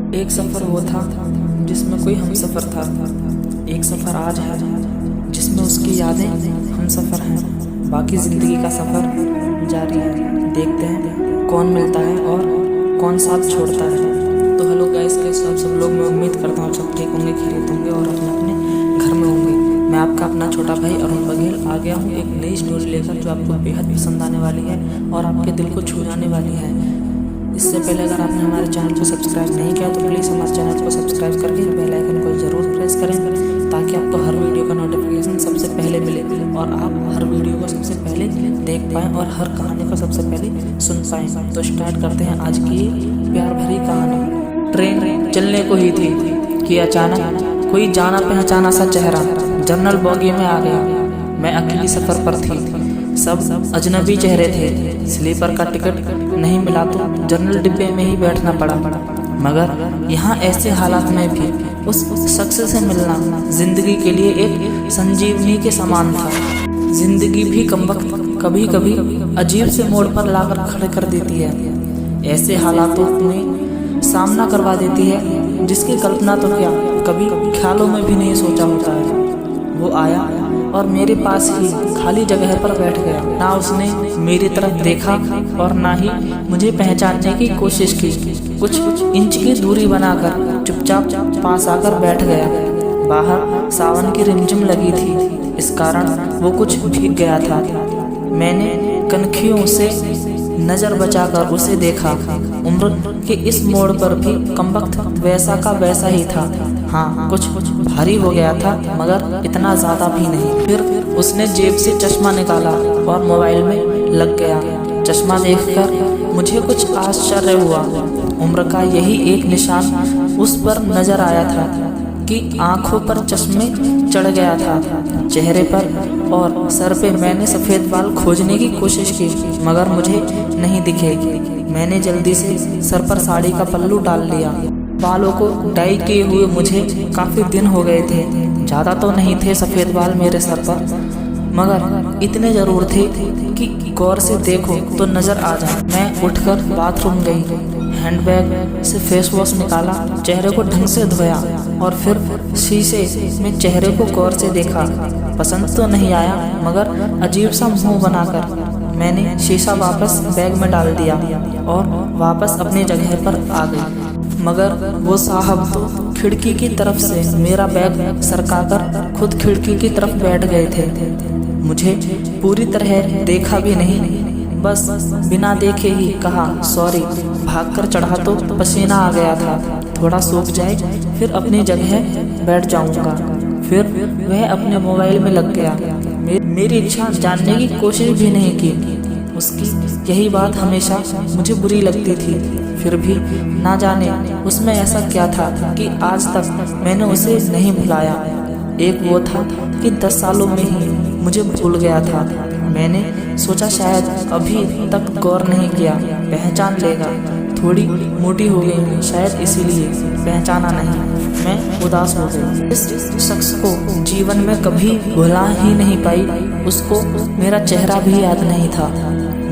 एक सफ़र वो था जिसमें कोई हम सफ़र था। एक सफ़र आज है जिसमें उसकी यादें हम सफ़र हैं। बाकी ज़िंदगी का सफ़र जारी है। देखते हैं कौन मिलता है और कौन साथ छोड़ता है। तो हेलो गाइस, कैसे आप सब लोग। मैं उम्मीद करता हूँ सब ठीक होंगे, खैरियत होंगे और अपने अपने घर में होंगे। मैं आपका अपना छोटा भाई अरुण बघेल आ गया हूँ एक नई स्टोरी लेकर जो आपको बेहद पसंद आने वाली है और आपके दिल को छू जाने वाली है। इससे पहले अगर आपने हमारे चैनल को सब्सक्राइब नहीं किया तो प्लीज़ हमारे चैनल को सब्सक्राइब करके बेल आइकन को ज़रूर प्रेस करें ताकि आपको हर वीडियो का नोटिफिकेशन सबसे पहले मिले और आप हर वीडियो को सबसे पहले देख पाएँ और हर कहानी को सबसे पहले सुन पाएँ। तो स्टार्ट करते हैं आज की प्यार भरी कहानी। ट्रेन चलने को ही थी कि अचानक कोई जाना पहचाना सा चेहरा जनरल बोगी में आ गया। मैं अकेली सफ़र पर थी, सब अजनबी चेहरे थे। स्लीपर का टिकट नहीं मिला तो जनरल डिब्बे में ही बैठना पड़ा। मगर यहाँ ऐसे हालात में भी उस शख्स से मिलना जिंदगी के लिए एक संजीवनी के समान था। जिंदगी भी कमबख्त कभी कभी अजीब से मोड़ पर लाकर खड़े कर देती है। ऐसे हालातों में सामना करवा देती है जिसकी कल्पना तो क्या कभी ख्यालों में भी नहीं सोचा होता है। वो आया और मेरे पास ही खाली जगह पर बैठ गया। ना उसने मेरी तरफ देखा और ना ही मुझे पहचानने की कोशिश की। कुछ इंच की दूरी बनाकर चुपचाप पास आकर बैठ गया। बाहर सावन की रिमझिम लगी थी, इस कारण वो कुछ भीग गया था। मैंने कनखियों से नज़र बचाकर उसे देखा। उम्र के इस मोड़ पर भी कमबख्त वैसा का वैसा ही था। हाँ, कुछ भारी हो गया था मगर इतना ज़्यादा भी नहीं। फिर उसने जेब से चश्मा निकाला और मोबाइल में लग गया। चश्मा देखकर मुझे कुछ आश्चर्य हुआ। उम्र का यही एक निशान उस पर नजर आया था कि आंखों पर चश्मे चढ़ गया था। चेहरे पर और सर पे मैंने सफ़ेद बाल खोजने की कोशिश की मगर मुझे नहीं दिखे। मैंने जल्दी से सर पर साड़ी का पल्लू डाल लिया। बालों को डाई किए हुए मुझे काफ़ी दिन हो गए थे। ज़्यादा तो नहीं थे सफ़ेद बाल मेरे सर पर मगर इतने ज़रूर थे कि गौर से देखो तो नज़र आ जाए। मैं उठकर बाथरूम गई, हैंडबैग से फेस वॉश निकाला, चेहरे को ढंग से धोया और फिर शीशे में चेहरे को गौर से देखा। पसंद तो नहीं आया मगर अजीब सा मुंह बनाकर मैंने शीशा वापस बैग में डाल दिया और वापस अपनी जगह पर आ गई। मगर वो साहब तो खिड़की की तरफ से मेरा बैग सरकाकर खुद खिड़की की तरफ बैठ गए थे। मुझे पूरी तरह देखा भी नहीं, बस बिना देखे ही कहा सॉरी। भागकर चढ़ा तो पसीना आ गया था। थोड़ा सूख जाए फिर अपनी जगह बैठ जाऊंगा। फिर वह अपने मोबाइल में लग गया। मेरी इच्छा जानने की कोशिश भी नहीं की। उसकी यही बात हमेशा मुझे बुरी लगती थी। फिर भी ना जाने उसमें ऐसा क्या था कि आज तक मैंने उसे नहीं भुलाया। एक वो था कि 10 सालों में ही मुझे भूल गया था। मैंने सोचा शायद अभी तक गौर नहीं किया, पहचान लेगा। थोड़ी मोटी हो गई हूँ शायद इसीलिए पहचाना नहीं। मैं उदास हो गई। इस शख्स को जीवन में कभी भुला ही नहीं पाई। उसको मेरा चेहरा भी याद नहीं था।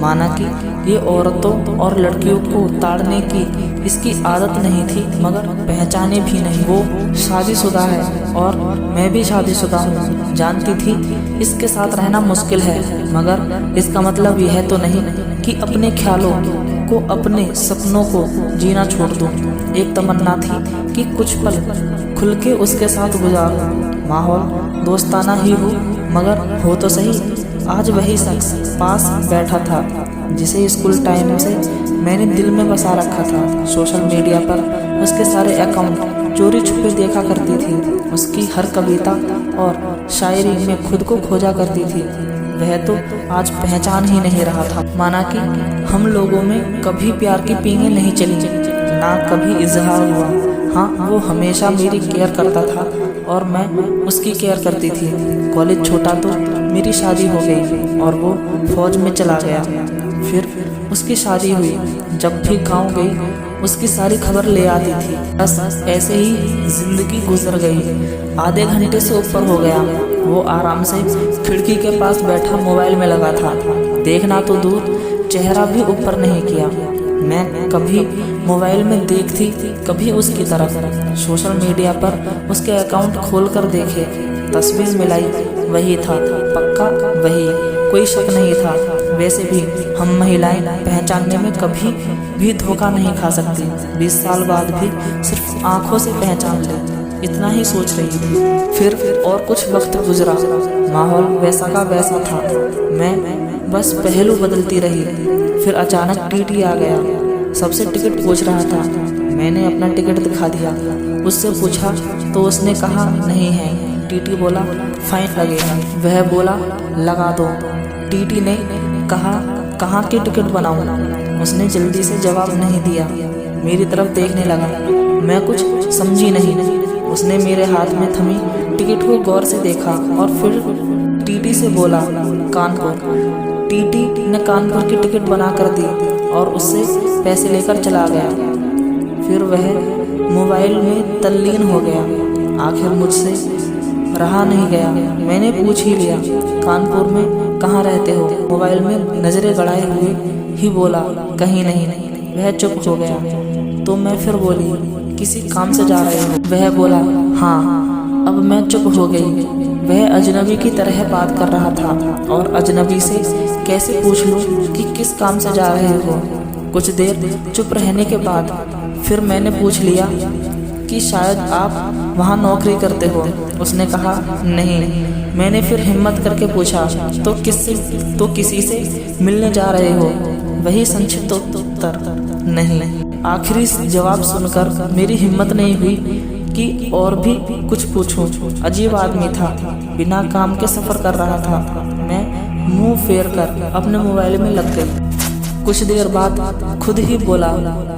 माना कि ये औरतों और लड़कियों को ताड़ने की इसकी आदत नहीं थी मगर पहचाने भी नहीं। वो शादीशुदा है और मैं भी शादीशुदा हूँ। जानती थी इसके साथ रहना मुश्किल है मगर इसका मतलब यह तो नहीं कि अपने ख्यालों को, अपने सपनों को जीना छोड़ दूँ। एक तमन्ना थी कि कुछ पल खुल के उसके साथ गुजारूं। माहौल दोस्ताना ही हो मगर हो तो सही। आज वही शख्स पास बैठा था जिसे स्कूल टाइम से मैंने दिल में बसा रखा था। सोशल मीडिया पर उसके सारे अकाउंट चोरी छुपे देखा करती थी। उसकी हर कविता और शायरी में खुद को खोजा करती थी। वह तो आज पहचान ही नहीं रहा था। माना कि हम लोगों में कभी प्यार की पींगे नहीं चली, ना कभी इजहार हुआ। हाँ, वो हमेशा मेरी केयर करता था और मैं उसकी केयर करती थी। कॉलेज छोटा तो मेरी शादी हो गई और वो फौज में चला गया। फिर उसकी शादी हुई। जब भी गांव गई उसकी सारी खबर ले आती थी। बस ऐसे ही जिंदगी गुजर गई। आधे घंटे से ऊपर हो गया। वो आराम से खिड़की के पास बैठा मोबाइल में लगा था। देखना तो दूर, चेहरा भी ऊपर नहीं किया। मैं कभी मोबाइल में देखती, कभी उसकी तरफ। सोशल मीडिया पर उसके अकाउंट खोलकर देखे, तस्वीर मिलाई, वही था, पक्का वही, कोई शक नहीं था। वैसे भी हम महिलाएं पहचानने में कभी भी धोखा नहीं खा सकती। 20 साल बाद भी सिर्फ आंखों से पहचान ले, इतना ही सोच रही थी। फिर और कुछ वक्त गुजरा, माहौल वैसा का वैसा था। मैं बस पहलू बदलती रही। फिर अचानक टीटी आ गया, सबसे टिकट पूछ रहा था। मैंने अपना टिकट दिखा दिया, उससे पूछा तो उसने कहा नहीं है। टीटी बोला फाइन लगेगा। वह बोला लगा दो। टीटी ने कहा कहाँ की टिकट बनाऊं? उसने जल्दी से जवाब नहीं दिया, मेरी तरफ देखने लगा। मैं कुछ समझी नहीं। उसने मेरे हाथ में थमी टिकट को गौर से देखा और फिर टीटी से बोला कानपुर। टीटी ने कानपुर की टिकट बना कर दी और उससे पैसे लेकर चला गया। फिर वह मोबाइल में तल्लीन हो गया। आखिर मुझसे रहा नहीं गया। मैंने पूछ ही लिया कानपुर में कहाँ रहते हो? मोबाइल में नजरें गड़ाए हुए ही बोला कहीं नहीं। वह चुप हो गया तो मैं फिर बोली किसी काम से जा रहे हो? वह बोला हाँ। अब मैं चुप हो गई। वह अजनबी की तरह बात कर रहा था और अजनबी से कैसे पूछ लूं कि किस काम से जा रहे हो। कुछ देर चुप रहने के बाद फिर मैंने पूछ लिया कि शायद आप वहाँ नौकरी करते हो। उसने कहा नहीं। मैंने फिर हिम्मत करके पूछा तो किसी से मिलने जा रहे हो? वही संक्षिप्त उत्तर नहीं। आखिरी जवाब सुनकर मेरी हिम्मत नहीं हुई कि और भी कुछ पूछूं। अजीब आदमी था, बिना काम के सफ़र कर रहा था। मैं मुंह फेर कर अपने मोबाइल में लग गई। कुछ देर बाद खुद ही बोला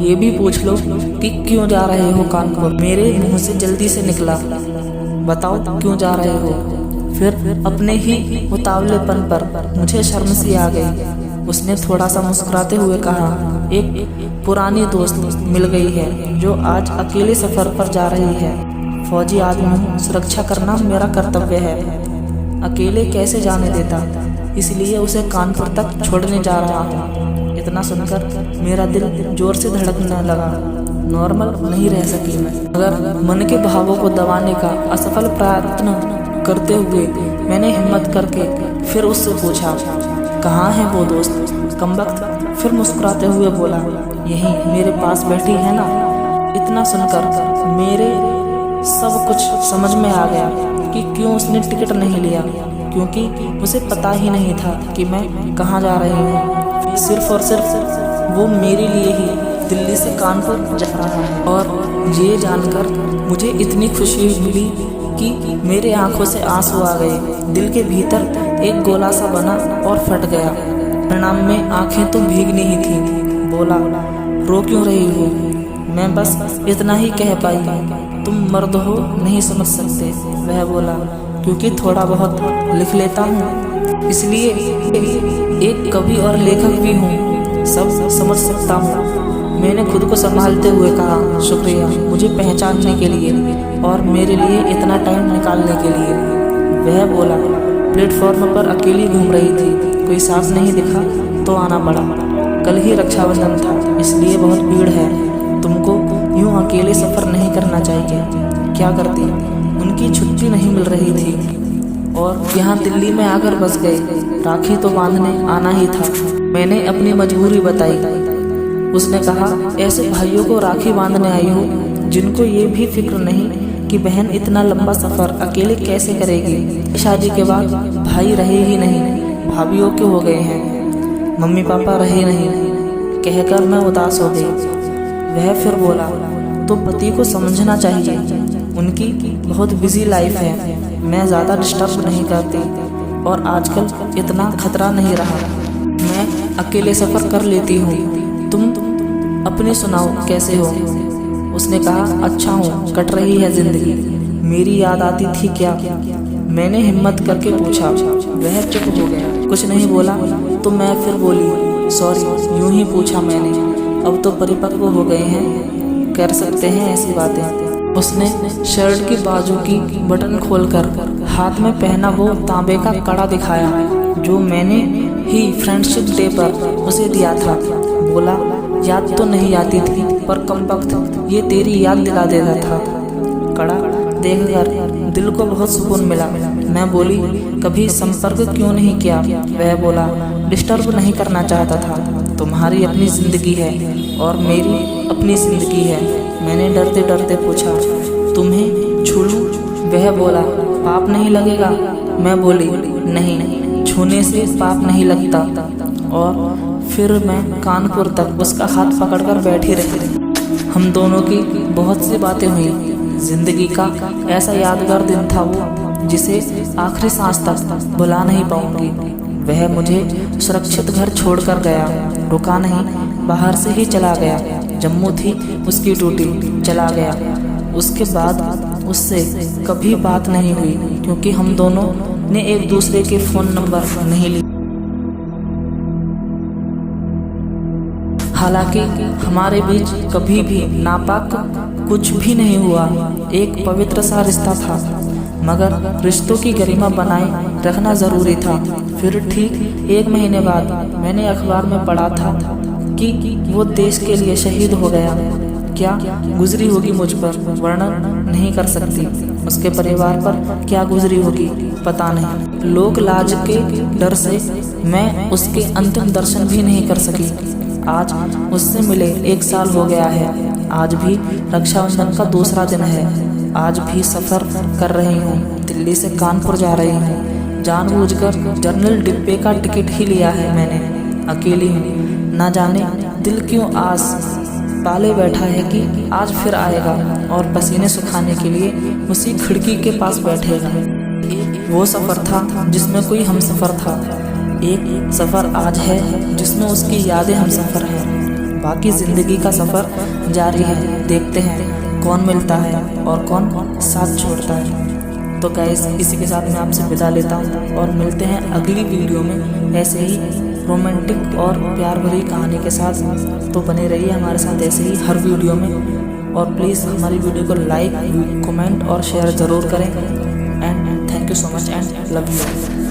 ये भी पूछ लो कि क्यों जा रहे हो कानपुर? मेरे मुंह से जल्दी से निकला बताओ क्यों जा रहे हो? फिर अपने ही उतावलेपन पर मुझे शर्म सी आ गई। उसने थोड़ा सा मुस्कुराते हुए कहा एक पुरानी दोस्त मिल गई है जो आज अकेले सफर पर जा रही है। फौजी आदमी हूँ, सुरक्षा करना मेरा कर्तव्य है। अकेले कैसे जाने देता, इसलिए उसे कानपुर तक छोड़ने जा रहा हूँ। इतना सुनकर मेरा दिल जोर से धड़कने लगा। नॉर्मल नहीं रह सकी मैं। मगर मन के भावों को दबाने का असफल प्रयत्न करते हुए मैंने हिम्मत करके फिर उससे पूछा कहाँ है वो दोस्त? कमबख्त फिर मुस्कुराते हुए बोला यहीं मेरे पास बैठी है ना। इतना सुनकर मेरे सब कुछ समझ में आ गया कि क्यों उसने टिकट नहीं लिया, क्योंकि उसे पता ही नहीं था कि मैं कहाँ जा रही हूँ। सिर्फ और सिर्फ वो मेरे लिए ही दिल्ली से कानपुर जा रहा है। और ये जानकर मुझे इतनी खुशी मिली कि मेरे आंखों से आंसू आ गए। दिल के भीतर एक गोला सा बना और फट गया। परिणाम में आंखें तो भीगनी ही थी। बोला रो क्यों रही हो? मैं बस इतना ही कह पाई तुम मर्द हो, नहीं समझ सकते। वह बोला क्योंकि थोड़ा बहुत लिख लेता हूँ, इसलिए एक कवि और लेखक भी हूँ, सब समझ सकता हूँ। मैंने खुद को संभालते हुए कहा शुक्रिया मुझे पहचानने के लिए और मेरे लिए इतना टाइम निकालने के लिए। वह बोला प्लेटफॉर्म पर अकेली घूम रही थी, कोई साथ नहीं दिखा तो आना पड़ा। कल ही रक्षाबंधन था, इसलिए बहुत भीड़ है। तुमको यूं अकेले सफ़र नहीं करना चाहिए। क्या करती, उनकी छुट्टी नहीं मिल रही थी और यहाँ दिल्ली में आकर बस गए। राखी तो बांधने आना ही था। मैंने अपनी मजबूरी बताई। उसने कहा ऐसे भाइयों को राखी बांधने आई हो जिनको ये भी फिक्र नहीं कि बहन इतना लंबा सफ़र अकेले कैसे करेगी। शादी के बाद भाई रहे ही नहीं, भाभीयों के हो गए हैं, मम्मी पापा रहे नहीं, कहकर मैं उदास हो गई। वह फिर बोला तो पति को समझना चाहिए, उनकी बहुत बिजी लाइफ है, मैं ज़्यादा डिस्टर्ब नहीं करती और आजकल इतना खतरा नहीं रहा, मैं अकेले सफ़र कर लेती हूँ। तुम अपने सुनाओ कैसे हो? उसने कहा अच्छा हूँ, कट रही है ज़िंदगी। मेरी याद आती थी क्या? मैंने हिम्मत करके पूछा। वह चुप हो गया, कुछ नहीं बोला। तो मैं फिर बोली सॉरी, यूं ही पूछा मैंने, अब तो परिपक्व हो गए हैं, कर सकते हैं ऐसी बातें। उसने शर्ट की बाजू की बटन खोलकर हाथ में पहना वो तांबे का कड़ा दिखाया जो मैंने ही फ्रेंडशिप डे पर उसे दिया था। बोला याद तो नहीं आती थी, पर कम वक्त ये तेरी याद दिला देता था। कड़ा देखकर दिल को बहुत सुकून मिला। मैं बोली, कभी संपर्क क्यों नहीं किया? वह बोला, डिस्टर्ब नहीं करना चाहता था। तुम्हारी अपनी जिंदगी है और मेरी अपनी जिंदगी है। मैंने डरते डरते पूछा, तुम्हें छू लूं? वह बोला, पाप नहीं लगेगा? मैं बोली, नहीं, छूने से पाप नहीं लगता। और फिर मैं कानपुर तक उसका हाथ पकड़कर बैठी रही। हम दोनों की बहुत सी बातें हुई। जिंदगी का ऐसा यादगार दिन था वो, जिसे आखिरी सांस तक भुला नहीं पाऊंगी। वह मुझे सुरक्षित घर छोड़कर गया, रुका नहीं, बाहर से ही चला गया। जम्मू थी उसकी ड्यूटी, चला गया। उसके बाद उससे कभी बात नहीं हुई, क्योंकि हम दोनों ने एक दूसरे के फ़ोन नंबर नहीं लिए। हालांकि हमारे बीच कभी भी नापाक कुछ भी नहीं हुआ। एक पवित्र सा रिश्ता था, मगर रिश्तों की गरिमा बनाए रखना ज़रूरी था। फिर ठीक 1 महीने बाद मैंने अखबार में पढ़ा था कि वो देश के लिए शहीद हो गया। क्या गुजरी होगी मुझ पर, वर्णन नहीं कर सकती। उसके परिवार पर क्या गुजरी होगी पता नहीं। लोक लाज के डर से मैं उसके अंतिम दर्शन भी नहीं कर सकी। आज उससे मिले 1 साल हो गया है। आज भी रक्षाबंधन का दूसरा दिन है। आज भी सफ़र कर रही हूँ, दिल्ली से कानपुर जा रही हूँ। जानबूझकर जनरल डिब्बे का टिकट ही लिया है मैंने। अकेली हूँ, ना जाने दिल क्यों आस पाले बैठा है कि आज फिर आएगा और पसीने सुखाने के लिए उसी खिड़की के पास बैठेगा। वो सफ़र था जिसमें कोई हम सफ़र था। एक सफ़र आज है जिसमें उसकी यादें हम सफ़र हैं। बाकी ज़िंदगी का सफ़र जारी है। देखते हैं कौन मिलता है और कौन साथ छोड़ता है। तो गाइस, इसी के साथ मैं आपसे विदा लेता हूँ और मिलते हैं अगली वीडियो में ऐसे ही रोमांटिक और प्यार भरी कहानी के साथ। तो बने रहिए हमारे साथ ऐसे ही हर वीडियो में। और प्लीज़ हमारी वीडियो को लाइक, कमेंट और शेयर ज़रूर करें। And thank you so much and love you.